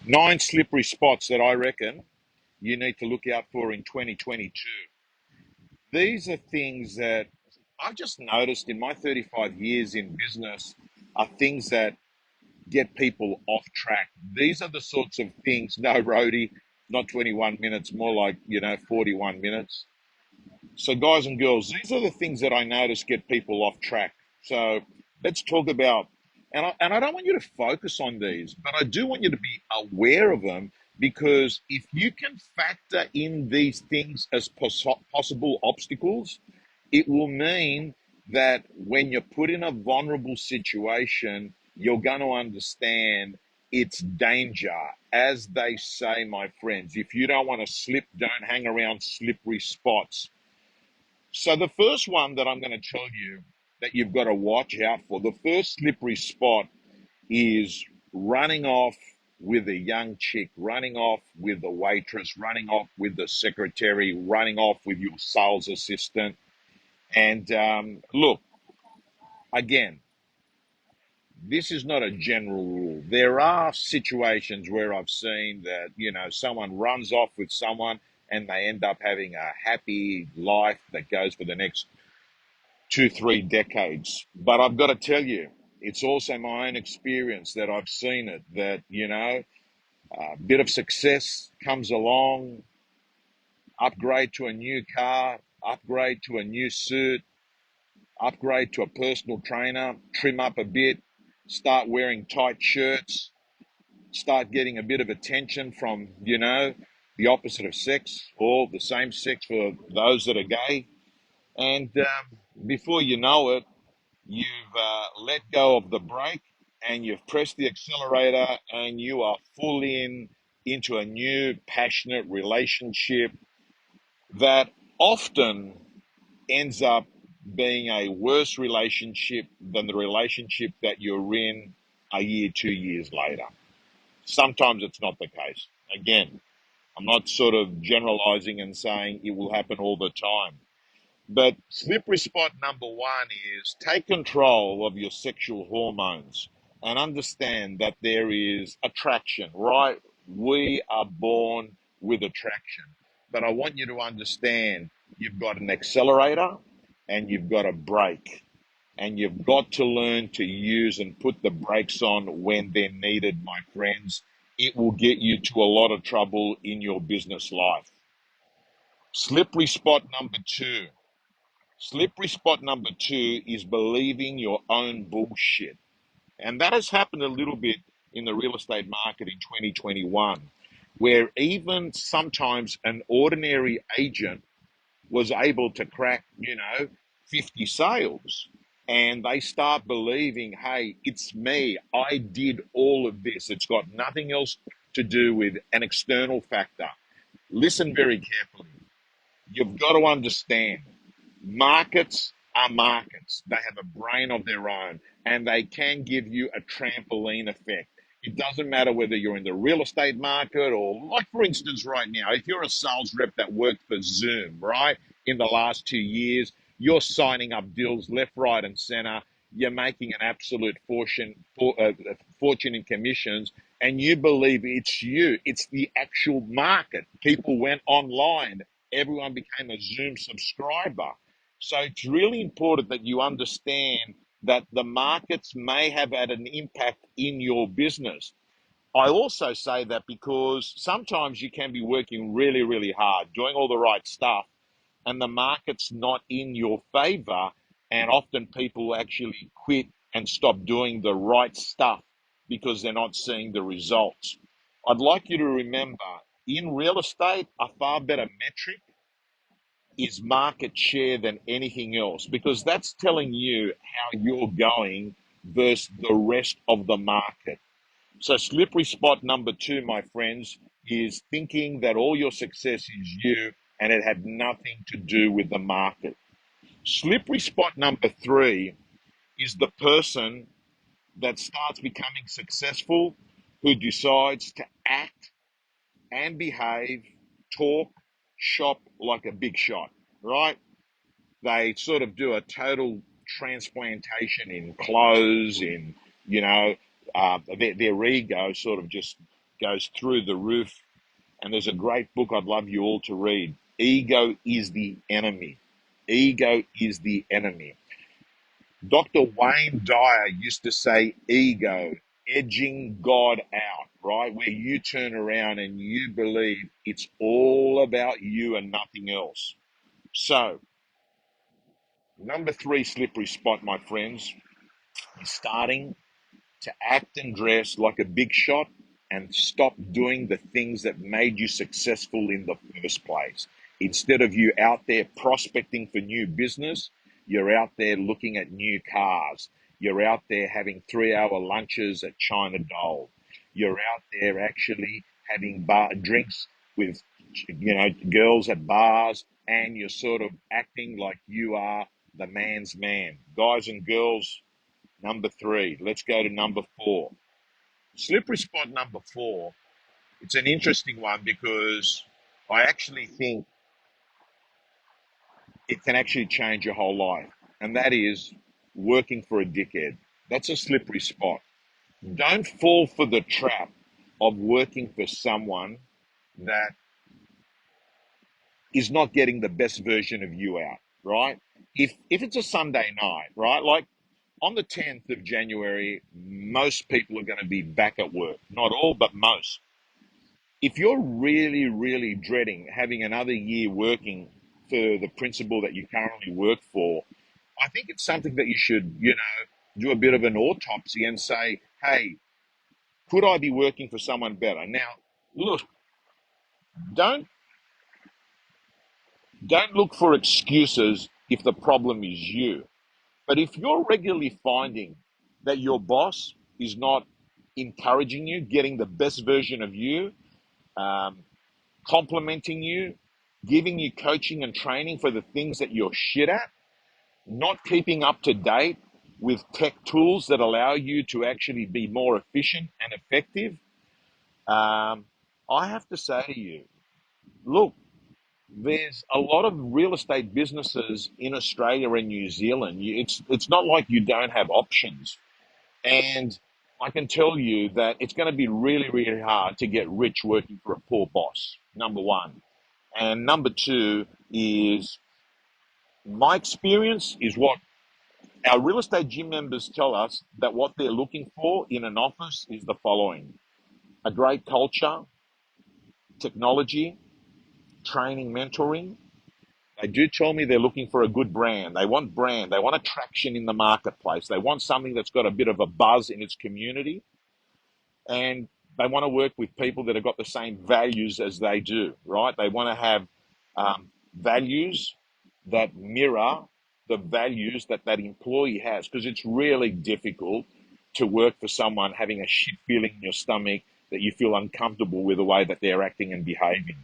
9 slippery spots that I reckon you need to look out for in 2022. These are things that I've just noticed in my 35 years in business are things that get people off track. These are the sorts of things, no roadie, not 21 minutes, more like, 41 minutes. So, guys and girls, these are the things that I notice get people off track. So, let's talk about, and I don't want you to focus on these, but I do want you to be aware of them because if you can factor in these things as possible obstacles, it will mean that when you're put in a vulnerable situation, you're going to understand its danger. As they say, my friends, if you don't want to slip, don't hang around slippery spots. So the first one that I'm going to tell you that you've got to watch out for, the first slippery spot is running off with a young chick, running off with the waitress, running off with the secretary, running off with your sales assistant. And look, again, this is not a general rule. There are situations where I've seen that, someone runs off with someone and they end up having a happy life that goes for the next 2, 3 decades. But I've got to tell you, it's also my own experience that I've seen it that, a bit of success comes along, upgrade to a new car, upgrade to a new suit, upgrade to a personal trainer, trim up a bit, start wearing tight shirts, start getting a bit of attention from, the opposite of sex or the same sex for those that are gay. And before you know it, you've let go of the brake and you've pressed the accelerator and you are full into a new passionate relationship that often ends up being a worse relationship than the relationship that you're in a year, 2 years later. Sometimes it's not the case. Again, I'm not sort of generalizing and saying it will happen all the time. But slippery spot number one is take control of your sexual hormones and understand that there is attraction, right? We are born with attraction. But I want you to understand you've got an accelerator and you've got a brake. And you've got to learn to use and put the brakes on when they're needed, my friends. It will get you to a lot of trouble in your business life. Slippery spot number two. Slippery spot number two is believing your own bullshit. And that has happened a little bit in the real estate market in 2021, where even sometimes an ordinary agent was able to crack, 50 sales. And they start believing, hey, it's me. I did all of this. It's got nothing else to do with an external factor. Listen very carefully. You've got to understand markets are markets. They have a brain of their own and they can give you a trampoline effect. It doesn't matter whether you're in the real estate market or, like, for instance, right now, if you're a sales rep that worked for Zoom, right, in the last 2 years, you're signing up deals left, right, and center. You're making an absolute fortune in commissions, and you believe it's you. It's the actual market. People went online. Everyone became a Zoom subscriber. So it's really important that you understand that the markets may have had an impact in your business. I also say that because sometimes you can be working really, really hard, doing all the right stuff, and the market's not in your favor. And often people actually quit and stop doing the right stuff because they're not seeing the results. I'd like you to remember in real estate, a far better metric is market share than anything else because that's telling you how you're going versus the rest of the market. So, slippery spot number two, my friends, is thinking that all your success is you and it had nothing to do with the market. Slippery spot number three is the person that starts becoming successful who decides to act and behave, talk, shop like a big shot, right? They sort of do a total transplantation in clothes, in, their ego sort of just goes through the roof. And there's a great book I'd love you all to read. Ego is the enemy. Ego is the enemy. Dr. Wayne Dyer used to say ego, edging God out, right? Where you turn around and you believe it's all about you and nothing else. So, number three slippery spot, my friends, is starting to act and dress like a big shot and stop doing the things that made you successful in the first place. Instead of you out there prospecting for new business, you're out there looking at new cars. You're out there having 3 hour lunches at China Doll. You're out there actually having drinks with, girls at bars, and you're sort of acting like you are the man's man. Guys and girls, number three. Let's go to number four. Slippery spot number four. It's an interesting one because I actually think it can actually change your whole life. And that is working for a dickhead. That's a slippery spot. Don't fall for the trap of working for someone that is not getting the best version of you out, right? If it's a Sunday night, right? Like on the 10th of January, most people are going to be back at work. Not all, but most. If you're really, really dreading having another year working for the principal that you currently work for, I think it's something that you should, do a bit of an autopsy and say, hey, could I be working for someone better? Now, look, don't don't look for excuses if the problem is you. But if you're regularly finding that your boss is not encouraging you, getting the best version of you, um, complimenting you, giving you coaching and training for the things that you're shit at, not keeping up to date with tech tools that allow you to actually be more efficient and effective, I have to say to you, look, there's a lot of real estate businesses in Australia and New Zealand. It's not like you don't have options. And I can tell you that it's going to be really, really hard to get rich working for a poor boss, number one. And number two is my experience is what our real estate gym members tell us that what they're looking for in an office is the following: a great culture, technology, training, mentoring. They do tell me they're looking for a good brand. They want attraction in the marketplace. They want something that's got a bit of a buzz in its community, and they want to work with people that have got the same values as they do, right? They want to have values that mirror the values that that employee has, because it's really difficult to work for someone having a shit feeling in your stomach that you feel uncomfortable with the way that they're acting and behaving.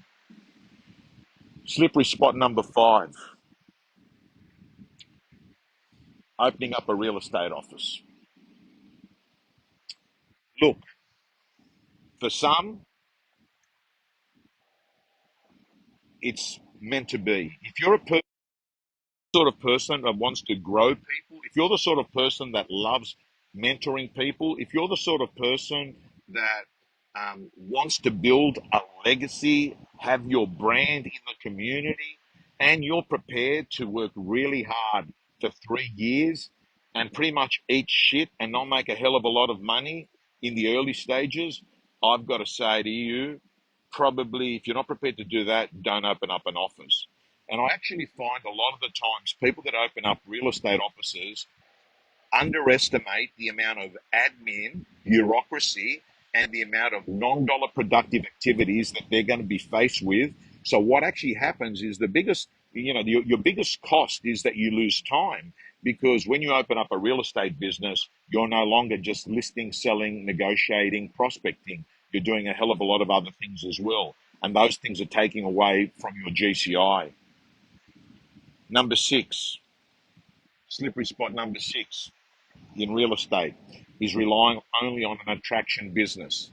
Slippery spot number five: opening up a real estate office. Look, for some, it's meant to be. If you're a sort of person that wants to grow people, if you're the sort of person that loves mentoring people, if you're the sort of person that wants to build a legacy, have your brand in the community, and you're prepared to work really hard for 3 years and pretty much eat shit and not make a hell of a lot of money in the early stages, I've got to say to you, probably if you're not prepared to do that, don't open up an office. And I actually find a lot of the times people that open up real estate offices underestimate the amount of admin, bureaucracy, and the amount of non-dollar productive activities that they're going to be faced with. So what actually happens is your biggest cost is that you lose time, because when you open up a real estate business, you're no longer just listing, selling, negotiating, prospecting. You're doing a hell of a lot of other things as well. And those things are taking away from your GCI. Number six, slippery spot number six in real estate is relying only on an attraction business.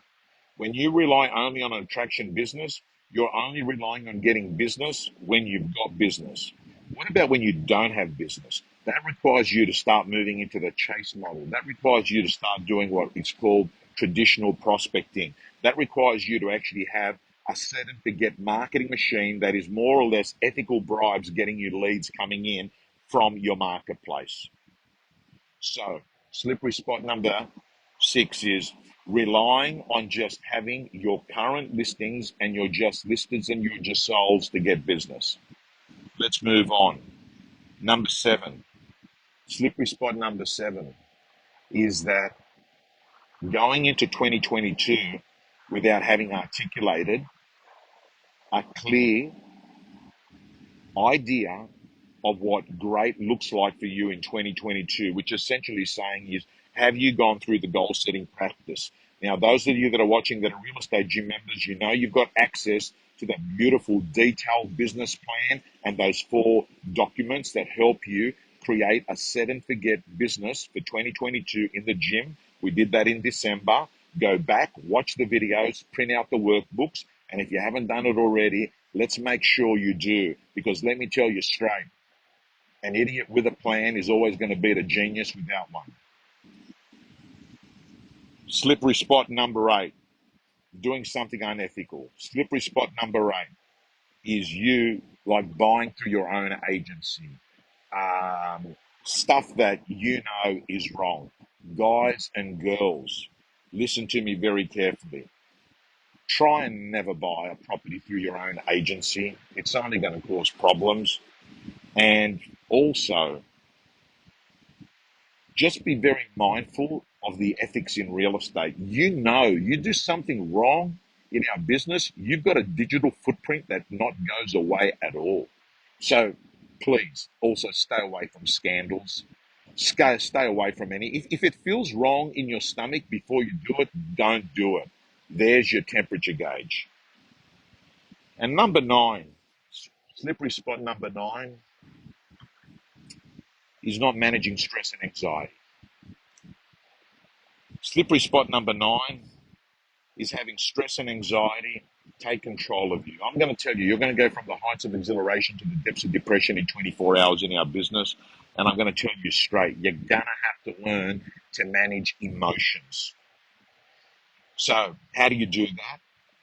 When you rely only on an attraction business, you're only relying on getting business when you've got business. What about when you don't have business? That requires you to start moving into the chase model. That requires you to start doing what it's called traditional prospecting. That requires you to actually have a set and forget marketing machine that is more or less ethical bribes getting you leads coming in from your marketplace. So, slippery spot number 6 is relying on just having your current listings and your just listeds and your just solds to get business. Let's move on. Number 7, slippery spot number 7 is that going into 2022 without having articulated a clear idea of what great looks like for you in 2022, which essentially saying is, have you gone through the goal setting practice? Now, those of you that are watching that are real estate gym members, you know you've got access to that beautiful detailed business plan and those 4 documents that help you create a set and forget business for 2022 in the gym. We did that in December. Go back, watch the videos, print out the workbooks, and if you haven't done it already, let's make sure you do, because let me tell you straight, an idiot with a plan is always going to beat a genius without one. Slippery spot number 8, doing something unethical. Slippery spot number 8 is you like buying through your own agency. Stuff that you know is wrong. Guys and girls, listen to me very carefully. Try and never buy a property through your own agency. It's only going to cause problems. And also, just be very mindful of the ethics in real estate. You know, you do something wrong in our business, you've got a digital footprint that not goes away at all. So please also stay away from scandals. Stay away from any. If it feels wrong in your stomach before you do it, don't do it. There's your temperature gauge. And number 9, slippery spot number 9 is not managing stress and anxiety. Slippery spot number 9 is having stress and anxiety take control of you. I'm going to tell you, you're going to go from the heights of exhilaration to the depths of depression in 24 hours in our business. And I'm going to tell you straight, you're going to have to learn to manage emotions. So how do you do that?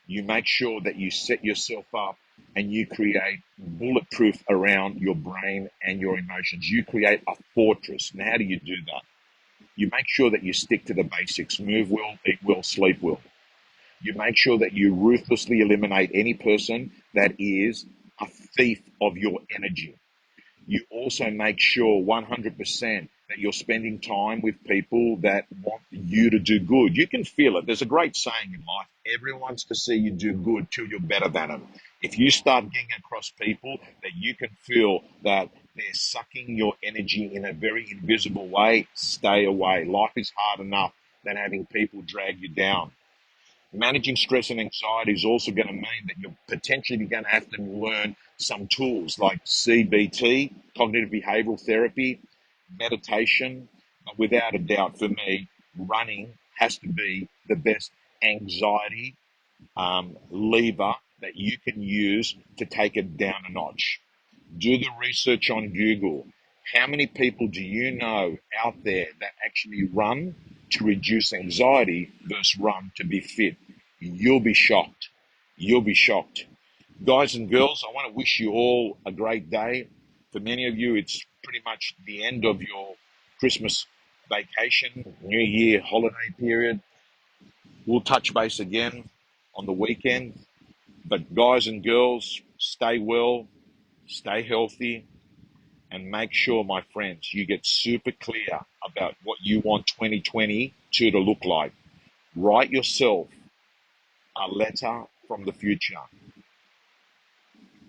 You make sure that you set yourself up and you create bulletproof around your brain and your emotions. You create a fortress. And how do you do that? You make sure that you stick to the basics. Move well, eat well, sleep well. You make sure that you ruthlessly eliminate any person that is a thief of your energy. You also make sure 100% that you're spending time with people that want you to do good. You can feel it. There's a great saying in life, everyone wants to see you do good till you're better than them. If you start getting across people that you can feel that they're sucking your energy in a very invisible way, stay away. Life is hard enough than having people drag you down. Managing stress and anxiety is also going to mean that you're potentially going to have to learn some tools like CBT, cognitive behavioral therapy, meditation. But without a doubt, for me, running has to be the best anxiety lever that you can use to take it down a notch. Do the research on Google. How many people do you know out there that actually run to reduce anxiety versus run to be fit? You'll be shocked. You'll be shocked. Guys and girls, I want to wish you all a great day. For many of you, it's pretty much the end of your Christmas vacation, New Year holiday period. We'll touch base again on the weekend. But guys and girls, stay well, stay healthy, and make sure, my friends, you get super clear about what you want 2022 to look like. Write yourself a letter from the future.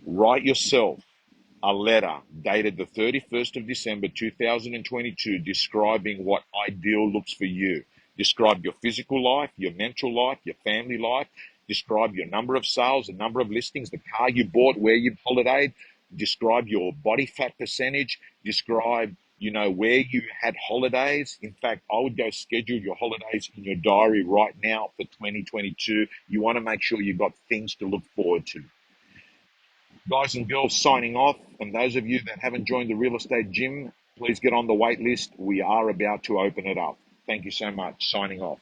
Write yourself a letter dated the 31st of December 2022 describing what ideal looks for you. Describe your physical life, your mental life, your family life. Describe your number of sales, the number of listings, the car you bought, where you've holidayed. Describe your body fat percentage. Describe, where you had holidays. In fact, I would go schedule your holidays in your diary right now for 2022. You want to make sure you've got things to look forward to. Guys and girls, signing off. And those of you that haven't joined the real estate gym, please get on the wait list. We are about to open it up. Thank you so much. Signing off.